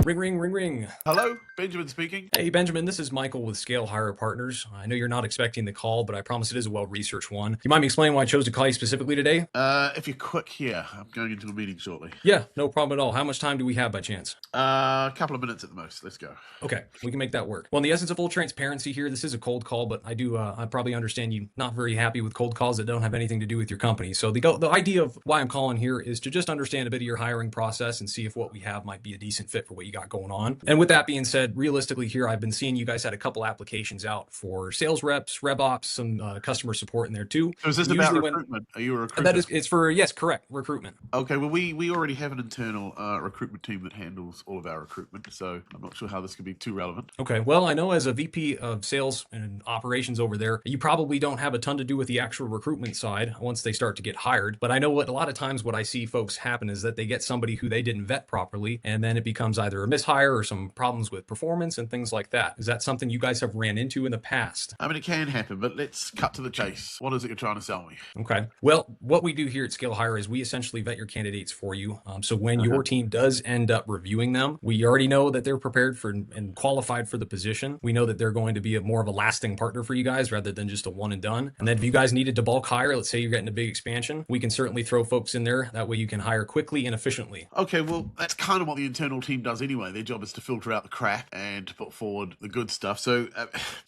Ring, ring, ring, ring. Hello, Benjamin speaking. Hey, Benjamin, this is Michael with Scale Hire Partners. I know you're not expecting the call, but I promise it is a well-researched one. Do you mind me explaining why I chose to call you specifically today? If you're quick here, I'm going into a meeting shortly. Yeah, no problem at all. How much time do we have by chance? A couple of minutes at the most. Let's go. Okay, we can make that work. Well, in the essence of full transparency here, this is a cold call, but I probably understand you not very happy with cold calls that don't have anything to do with your company. So the idea of why I'm calling here is to just understand a bit of your hiring process and see if what we have might be a decent fit for what you got going on. And with that being said, realistically here, I've been seeing you guys had a couple applications out for sales reps, rev ops, some customer support in there too. So is this about recruitment? Are you a recruiter? It's for, yes, correct, recruitment. Okay, well, we already have an internal recruitment team that handles all of our recruitment, so I'm not sure how this could be too relevant. Okay, well, I know as a VP of sales and operations over there, you probably don't have a ton to do with the actual recruitment side once they start to get hired. But I know what a lot of times what I see folks happen is that they get somebody who they didn't vet properly, and then it becomes either a mishire or some problems with performance and things like that. Is that something you guys have ran into in the past? I mean, it can happen, but let's cut to the chase. What is it you're trying to sell me? Okay. Well, what we do here at Scale Hire is we essentially vet your candidates for you. So when your team does end up reviewing them, we already know that they're prepared for and qualified for the position. We know that they're going to be more of a lasting partner for you guys rather than just a one and done. And then if you guys needed to bulk hire, let's say you're getting a big expansion, we can certainly throw folks in there. That way you can hire quickly and efficiently. Okay, well, that's kind of what the internal team does anyway. Their job is to filter out the crap and to put forward the good stuff. So,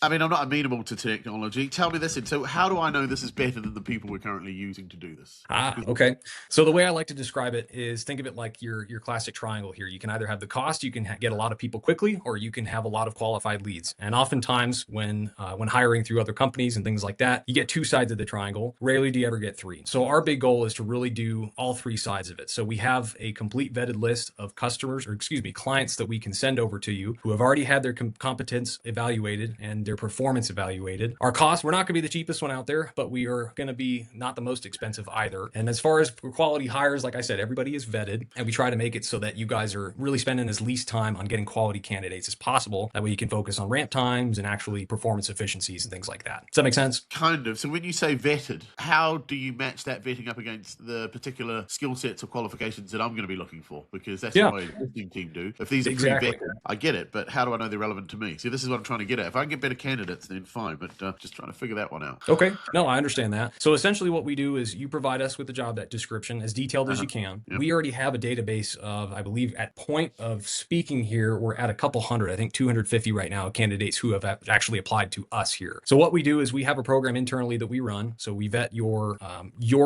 I mean, I'm not amenable to technology. Tell me this, so how do I know this is better than the people we're currently using to do this? Okay. So the way I like to describe it is think of it like your classic triangle here. You can either have the cost, you can get a lot of people quickly, or you can have a lot of qualified leads. And oftentimes when hiring through other companies and things like that, you get two sides of the triangle. Rarely do you ever get three. So our big goal is to really do all three sides of it. So we have a complete vetted list of clients that we can send over to you who have already had their competence evaluated and their performance evaluated. Our cost, we're not going to be the cheapest one out there, but we are going to be not the most expensive either. And as far as quality hires, like I said, everybody is vetted, and we try to make it so that you guys are really spending as least time on getting quality candidates as possible. That way you can focus on ramp times and actually performance efficiencies and things like that. Does that make sense? Kind of. So when you say vetted, how do you match that vetting up against the particular skill sets or qualifications that I'm going to be looking for? Because that's what my existing team do. If these are pre-vetted, I get it, but how do I know they're relevant to me? See, this is what I'm trying to get at. If I can get better candidates, then fine, but just trying to figure that one out. Okay. No, I understand that. So essentially what we do is you provide us with the job description as detailed as you can. Yep. We already have a database of, I believe at point of speaking here, we're at a couple hundred, I think 250 right now, candidates who have actually applied to us here. So what we do is we have a program internally that we run. So we vet your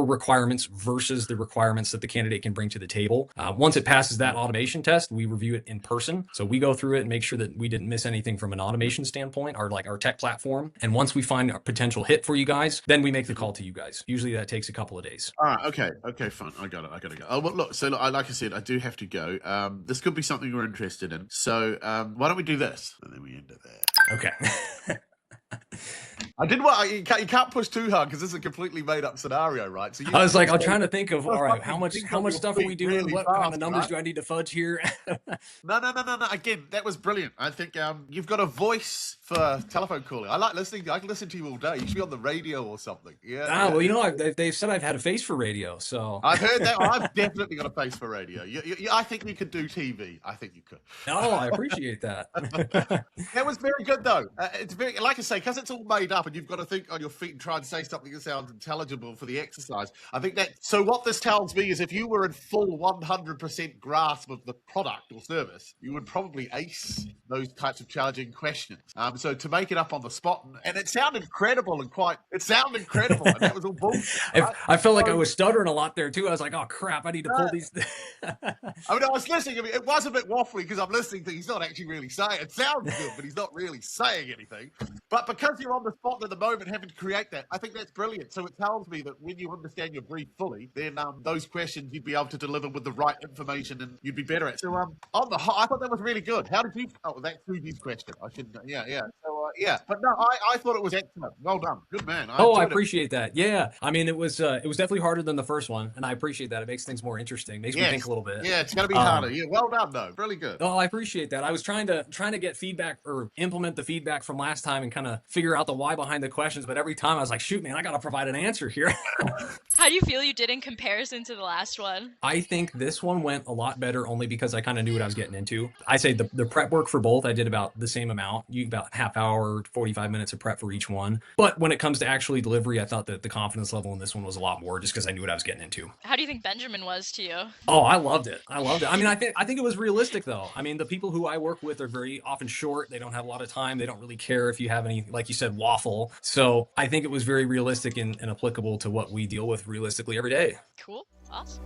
requirements versus the requirements that the candidate can bring to the table. Once it passes that automation test, we review it in person. So we go through it and make sure that we didn't miss anything from an automation standpoint, or like our tech platform. And once we find a potential hit for you guys, then we make the call to you guys. Usually that takes a couple of days. All right. Okay, fine. I got it. I gotta go. Oh, well, look, like I said, I do have to go. This could be something we're interested in. So why don't we do this? And then we end it there. Okay. I didn't want you can't push too hard because this is a completely made up scenario, right? So I was like, I'm trying to think of, all right, how much stuff are we doing? Really what kind of numbers do I need to fudge here? No. Again, that was brilliant. I think you've got a voice for telephone calling. I like listening. I can listen to you all day. You should be on the radio or something. Yeah. Well, you know, they've said I've had a face for radio, so I've heard that. I've definitely got a face for radio. I think you could do TV. I think you could. No, I appreciate that. That was very good, though. It's very, like I say, because it's all made up and you've got to think on your feet and try and say something that sounds intelligible for the exercise. I think that, so what this tells me is if you were in full 100% grasp of the product or service, you would probably ace those types of challenging questions. So to make it up on the spot, and it sounded credible and that was all bullshit. Right? I felt like I was stuttering a lot there too. I was like, oh crap, I need to pull these. I was listening. It was a bit waffly because I'm listening to, he's not actually really saying, it sounds good, but he's not really saying anything. But because you're on the spot at the moment having to create that, I think that's brilliant. So it tells me that when you understand your brief fully, then those questions you'd be able to deliver with the right information and you'd be better at. So on the whole, I thought that was really good. How did you? Oh, that's Fuji's question. I shouldn't. Yeah. So but no, I thought it was excellent. Well done, good man. I appreciate that. Yeah, I mean it was definitely harder than the first one, and I appreciate that. It makes things more interesting. Makes me think a little bit. Yeah, it's gonna be harder. Yeah, well done though. Really good. Oh, I appreciate that. I was trying to get feedback or implement the feedback from last time and kind of figure out the why behind the questions, but every time I was like, shoot, man, I got to provide an answer here. How do you feel you did in comparison to the last one? I think this one went a lot better only because I kind of knew what I was getting into. I say the prep work for both, I did about the same amount. You about half hour, 45 minutes of prep for each one. But when it comes to actually delivery, I thought that the confidence level in this one was a lot more just because I knew what I was getting into. How do you think Benjamin was to you? Oh, I loved it. I loved it. I mean, I think it was realistic though. I mean, the people who I work with are very often short. They don't have a lot of time. They don't really care if you have any, like you said, waffle. So I think it was very realistic and applicable to what we deal with realistically every day. Cool. Awesome.